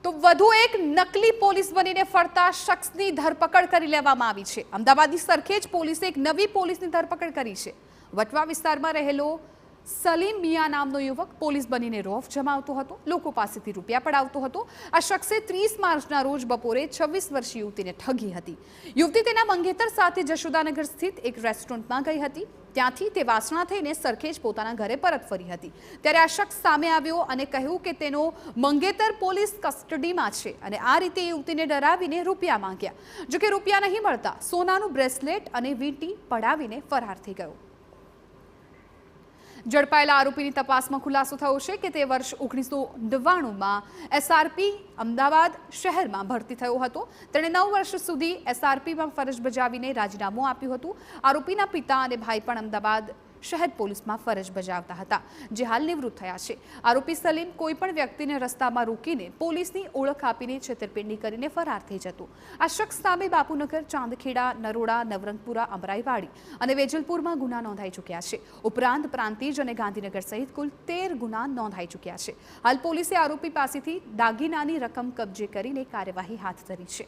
તો વધુ એક નકલી પોલીસ બનીને ફરતા શખ્સની ધરપકડ કરી લેવામાં આવી છે। અમદાવાદની સરખેજ પોલીસે એક નવી પોલીસની ધરપકડ કરી છે। વટવા વિસ્તારમાં રહેલો સલીમ મિયા નામનો યુવક પોલીસ બનીને રોફ જમાવતો હતો, લોકો પાસેથી રૂપિયા પડાવતો હતો। આ શખ્સે 30 માર્ચના રોજ બપોરે 26 વર્ષીય યુવતીને ઠગી હતી। યુવતી તેના મંગેતર સાથે જશોદાનગર સ્થિત એક રેસ્ટોરન્ટમાં ગઈ હતી। ત્યાંથી તે વાસણા થઈને સરખેજ પોતાના ઘરે પરત ફરી હતી। ત્યારે આ શખ્સ સામે આવ્યો અને કહ્યું કે તેનો મંગેતર પોલીસ કસ્ટડીમાં છે અને આ રીતે યુવતીને ડરાવીને રૂપિયા માંગ્યા। જો કે રૂપિયા નહીં મળતા સોનાનું બ્રેસલેટ અને વીંટી પડાવીને ફરાર થઈ ગયો। ઝડપાયેલા આરોપીની તપાસમાં ખુલાસો થયો છે કે તે વર્ષ 1999માં એસઆરપી અમદાવાદ શહેરમાં ભરતી થયો હતો। તેણે 9 વર્ષ સુધી એસઆરપીમાં ફરજ બજાવીને રાજીનામું આપ્યું હતું। આરોપીના પિતા અને ભાઈ પણ અમદાવાદ શહેર પોલીસમાં ફરજ બજાવતા હતા, જે હાલ નિવૃત્ત થયા છે। આરોપી સલીમ કોઈ પણ વ્યક્તિને રસ્તામાં રોકીને પોલીસની ઓળખ આપીને છેતરપિંડી કરીને ફરાર થઈ જતો। આ શખ્સ સામે બાપુનગર, ચાંદખેડા, નરોડા, નવરંગપુરા, અમરાઈવાડી અને વેજલપુરમાં ગુના નોંધાઈ ચૂક્યા છે। ઉપરાંત પ્રાંતિજ અને ગાંધીનગર સહિત કુલ 13 ગુના નોંધાઈ ચૂક્યા છે। હાલ પોલીસે આરોપી પાસેથી દાગીનાની રકમ કબજે કરીને કાર્યવાહી હાથ ધરી છે।